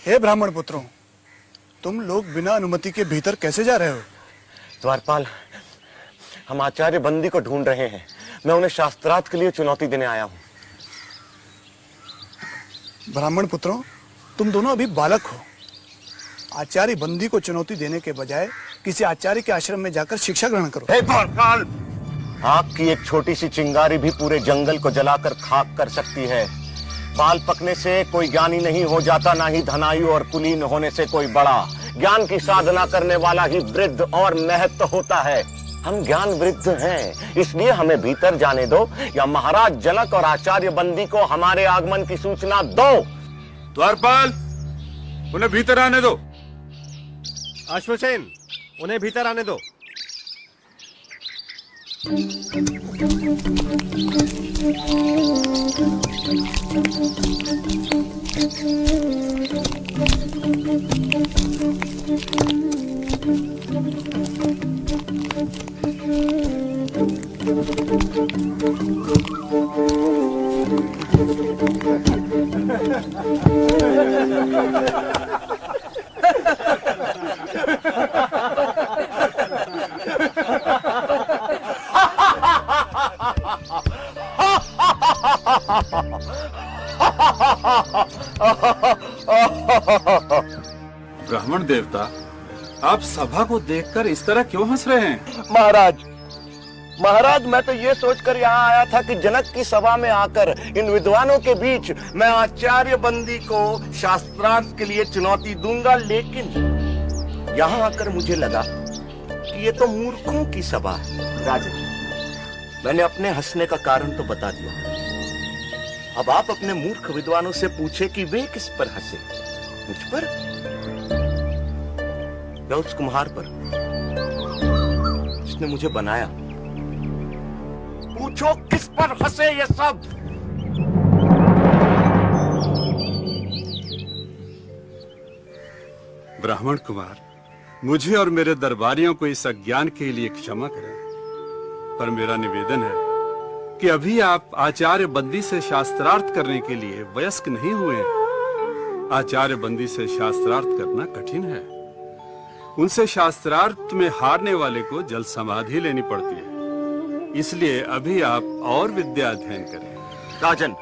हे ब्राह्मण पुत्रों, तुम लोग बिना अनुमति के भीतर कैसे जा रहे हो? द्वारपाल, हम आचार्य बंदी को ढूंढ रहे हैं। मैं उन्हें शास्त्रार्थ के लिए चुनौती देने आया हूं। ब्राह्मण पुत्रों, तुम दोनों अभी बालक हो। आचार्य बंदी को चुनौती देने के बजाय किसी आचार्य के आश्रम में जाकर शिक्षा ग्रहण करो। हे द्वारपाल, आग की एक छोटी सी चिंगारी भी पूरे जंगल को जलाकर खाक कर सकती है। बाल पकने से कोई ज्ञानी नहीं हो जाता, ना ही धनायु और कुलीन होने से कोई बड़ा। ज्ञान की साधना करने वाला ही वृद्ध और महत्व होता है। हम ज्ञान वृद्ध हैं, इसलिए हमें भीतर जाने दो, या महाराज जनक और आचार्य बंदी को हमारे आगमन की सूचना दो। द्वारपाल, उन्हें भीतर आने दो। अश्वसेन, उन्हें भीतर आने दो। ब्राह्मण देवता, आप सभा को देखकर इस तरह क्यों हंस रहे हैं? महाराज, मैं तो ये सोचकर यहाँ आया था कि जनक की सभा में आकर इन विद्वानों के बीच मैं आचार्य बंदी को शास्त्रार्थ के लिए चुनौती दूंगा, लेकिन यहाँ आकर मुझे लगा कि ये तो मूर्खों की सभा है। राजन, मैंने अपने हंसने का कारण तो बता दिया। अब आप अपने मूर्ख विद्वानों से पूछे कि वे किस पर हंसे, मुझ पर या उस कुम्हार पर जिसने मुझे बनाया? पूछो किस पर हंसे ये सब। ब्राह्मण कुमार, मुझे और मेरे दरबारियों को इस अज्ञान के लिए क्षमा करें, पर मेरा निवेदन है कि अभी आप आचार्य बंदी से शास्त्रार्थ करने के लिए वयस्क नहीं हुए हैं। आचार्य बंदी से शास्त्रार्थ करना कठिन है। उनसे शास्त्रार्थ में हारने वाले को जल समाधि लेनी पड़ती है। इसलिए अभी आप और विद्या अध्ययन करें। राजन,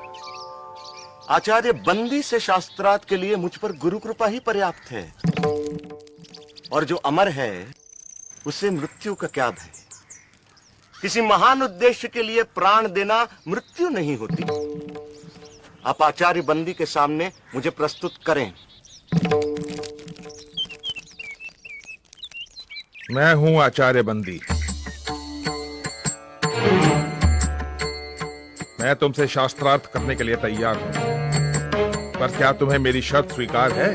आचार्य बंदी से शास्त्रार्थ के लिए मुझ पर गुरु कृपा ही पर्याप्त है, और जो अमर है उसे मृत्यु का क्या भय। किसी महान उद्देश्य के लिए प्राण देना मृत्यु नहीं होती। आप आचार्य बंदी के सामने मुझे प्रस्तुत करें। मैं हूं आचार्य बंदी। मैं तुमसे शास्त्रार्थ करने के लिए तैयार हूं, पर क्या तुम्हें मेरी शर्त स्वीकार है?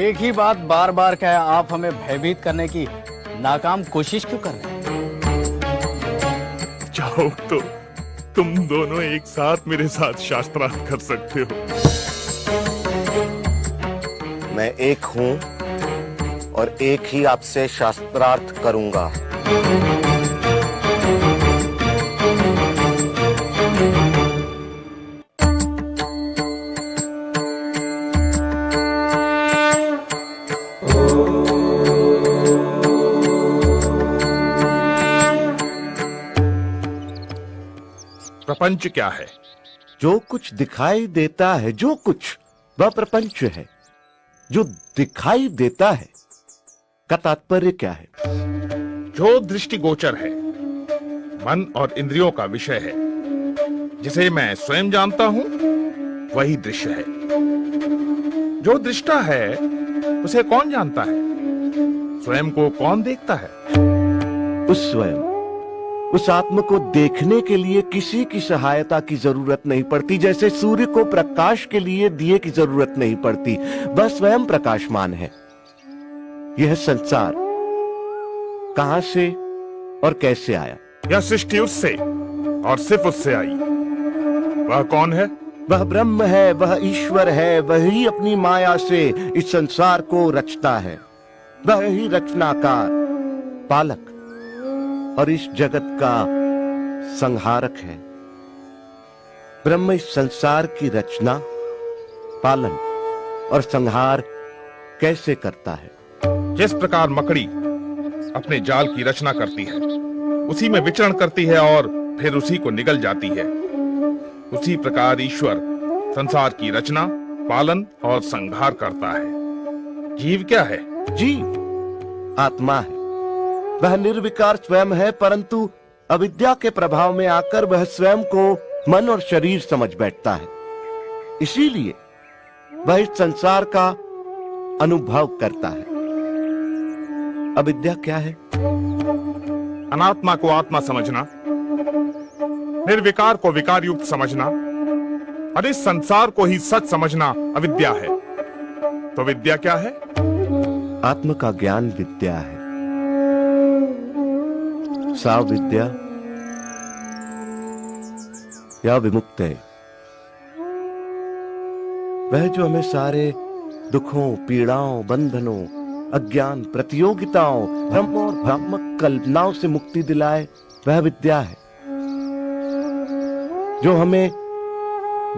एक ही बात बार बार क्या आप हमें भयभीत करने की नाकाम कोशिश क्यों कर रहे हैं? चाहो तो तुम दोनों एक साथ मेरे साथ शास्त्रार्थ कर सकते हो। मैं एक हूं और एक ही आपसे शास्त्रार्थ करूंगा। प्रपंच क्या है? जो कुछ दिखाई देता है, जो कुछ, वह प्रपंच है। जो दिखाई देता है का तात्पर्य क्या है? जो दृष्टिगोचर है, मन और इंद्रियों का विषय है, जिसे मैं स्वयं जानता हूं, वही दृश्य है। जो दृष्टा है उसे कौन जानता है? स्वयं को कौन देखता है? उस स्वयं, उस आत्म को देखने के लिए किसी की सहायता की जरूरत नहीं पड़ती। जैसे सूर्य को प्रकाश के लिए दिए की जरूरत नहीं पड़ती, वह स्वयं प्रकाशमान है। यह संसार कहां से और कैसे आया? यह सृष्टि उससे और सिर्फ उससे आई। वह कौन है? वह ब्रह्म है, वह ईश्वर है। वही अपनी माया से इस संसार को रचता है। वह ही रचनाकार, पालक और इस जगत का संहारक है। ब्रह्म इस संसार की रचना, पालन और संहार कैसे करता है। जिस प्रकार मकड़ी अपने जाल की रचना करती है, उसी में विचरण करती है और फिर उसी को निगल जाती है, उसी प्रकार ईश्वर संसार की रचना, पालन और संहार करता है। जीव क्या है? जीव आत्मा है। वह निर्विकार स्वयं है, परंतु अविद्या के प्रभाव में आकर वह स्वयं को मन और शरीर समझ बैठता है। इसीलिए वह इस संसार का अनुभव करता है। अविद्या क्या है? अनात्मा को आत्मा समझना, निर्विकार को विकार युक्त समझना और इस संसार को ही सच समझना अविद्या है। तो विद्या क्या है? आत्म का ज्ञान विद्या है। सा विद्या या विमुक्त है वह जो हमें सारे दुखों, पीड़ाओं, बंधनों, अज्ञान, प्रतियोगिताओं, भ्रम और भ्रामक कल्पनाओं से मुक्ति दिलाए, वह विद्या है। जो हमें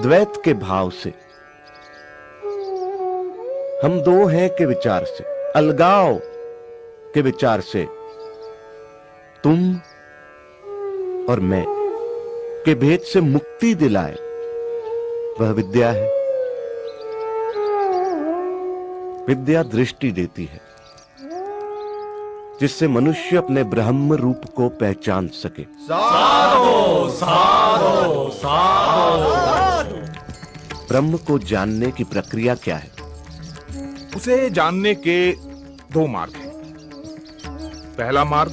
द्वैत के भाव से, हम दो हैं के विचार से, अलगाव के विचार से, तुम और मैं के भेद से मुक्ति दिलाए, वह विद्या है। विद्या दृष्टि देती है जिससे मनुष्य अपने ब्रह्म रूप को पहचान सके। साधो साधो साधो। ब्रह्म को जानने की प्रक्रिया क्या है? उसे जानने के दो मार्ग हैं। पहला मार्ग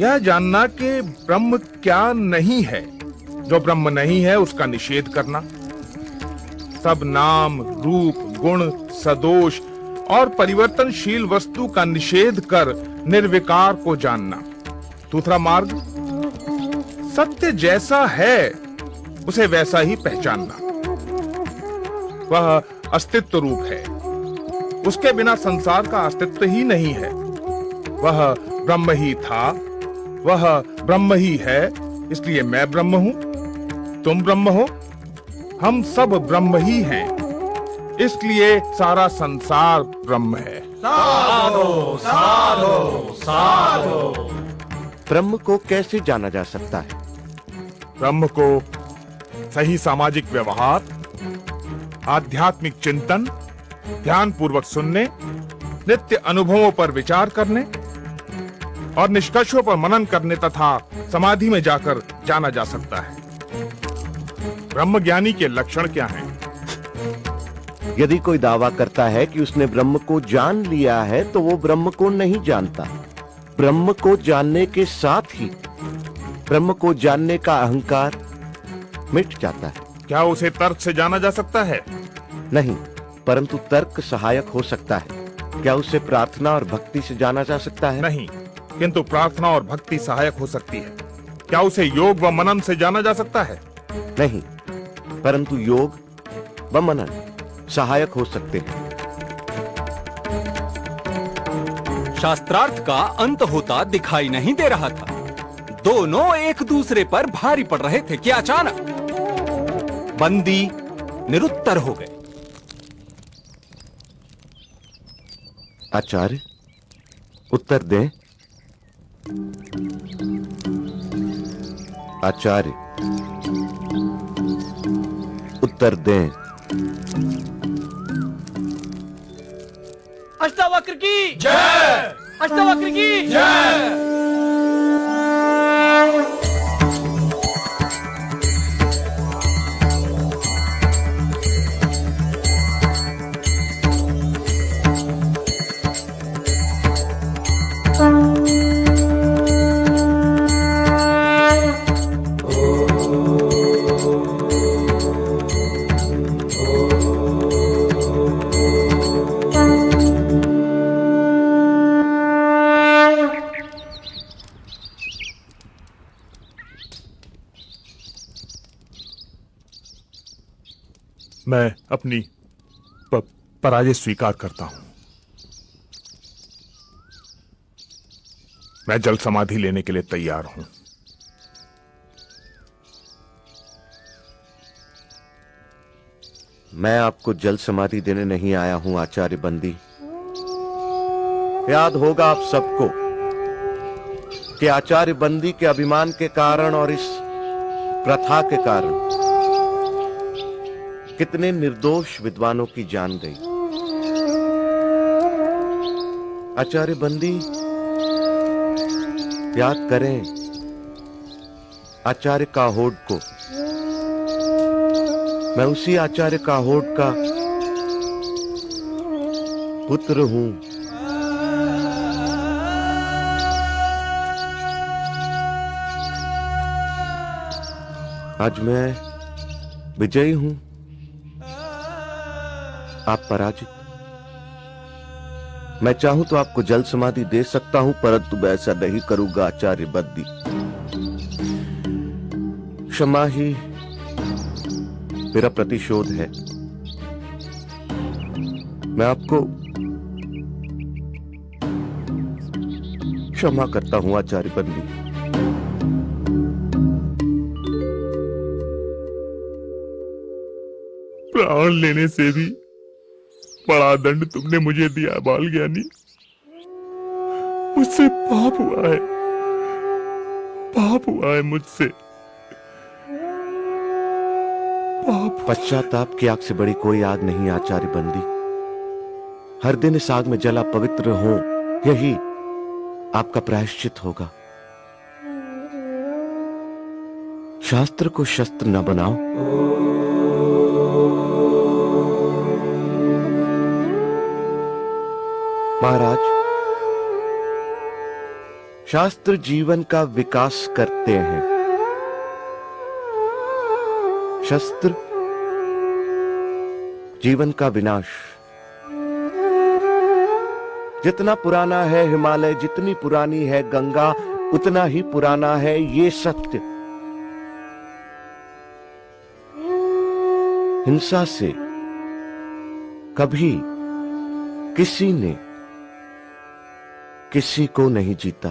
यह जानना कि ब्रह्म क्या नहीं है। जो ब्रह्म नहीं है उसका निषेध करना। सब नाम, रूप, गुण, सदोष और परिवर्तनशील वस्तु का निषेध कर निर्विकार को जानना। दूसरा मार्ग सत्य जैसा है उसे वैसा ही पहचानना। वह अस्तित्व रूप है, उसके बिना संसार का अस्तित्व ही नहीं है। वह ब्रह्म ही था, वह ब्रह्म ही है, इसलिए मैं ब्रह्म हूं, तुम ब्रह्म हो, हम सब ब्रह्म ही हैं, इसलिए सारा संसार ब्रह्म है। साधो साधो साधो। ब्रह्म को कैसे जाना जा सकता है? ब्रह्म को सही सामाजिक व्यवहार, आध्यात्मिक चिंतन, ध्यान पूर्वक सुनने, नित्य अनुभवों पर विचार करने और निष्कर्षों पर मनन करने तथा समाधि में जाकर जाना जा सकता है। ब्रह्म ज्ञानी के लक्षण क्या हैं? यदि कोई दावा करता है कि उसने ब्रह्म को जान लिया है तो वो ब्रह्म को नहीं जानता। ब्रह्म को जानने के साथ ही ब्रह्म को जानने का अहंकार मिट जाता है। क्या उसे तर्क से जाना जा सकता है? नहीं, परंतु तर्क सहायक हो सकता है। क्या उसे प्रार्थना और भक्ति से जाना जा सकता है? नहीं, किंतु प्रार्थना और भक्ति सहायक हो सकती है। क्या उसे योग व मनन से जाना जा सकता है? नहीं, परंतु योग व मनन सहायक हो सकते हैं। शास्त्रार्थ का अंत होता दिखाई नहीं दे रहा था। दोनों एक दूसरे पर भारी पड़ रहे थे कि अचानक बंदी निरुत्तर हो गए। आचार्य, उत्तर दें। आचार्य, उत्तर दें। अष्टावक्र की जय। अष्टावक्र की जय। मैं अपनी पराजय स्वीकार करता हूं। मैं जल समाधि लेने के लिए तैयार हूं। मैं आपको जल समाधि देने नहीं आया हूं आचार्य बंदी। याद होगा आप सबको कि आचार्य बंदी के अभिमान के कारण और इस प्रथा के कारण कितने निर्दोष विद्वानों की जान गई। आचार्य बंदी, याद करें आचार्य काहोड को। मैं उसी आचार्य काहोड का पुत्र हूं। आज मैं विजयी हूं, आप पराजित। मैं चाहूं तो आपको जल समाधि दे सकता हूं, परंतु मैं ऐसा नहीं करूंगा आचार्य बंदी। क्षमा ही मेरा प्रतिशोध है। मैं आपको क्षमा करता हूं आचार्य बंदी। प्राण लेने से भी बड़ा दंड तुमने मुझे दिया बाल ज्ञानी। मुझसे पाप हुआ है, पाप हुआ है मुझसे पाप। पश्चाताप की आग से बड़ी कोई आग नहीं आचार्य बंदी। हर दिन इस आग में जला पवित्र हो, यही आपका प्रायश्चित होगा। शास्त्र को शस्त्र न बनाओ। महाराज, शास्त्र जीवन का विकास करते हैं, शस्त्र जीवन का विनाश। जितना पुराना है हिमालय, जितनी पुरानी है गंगा, उतना ही पुराना है ये सत्य। हिंसा से कभी किसी ने किसी को नहीं जीता।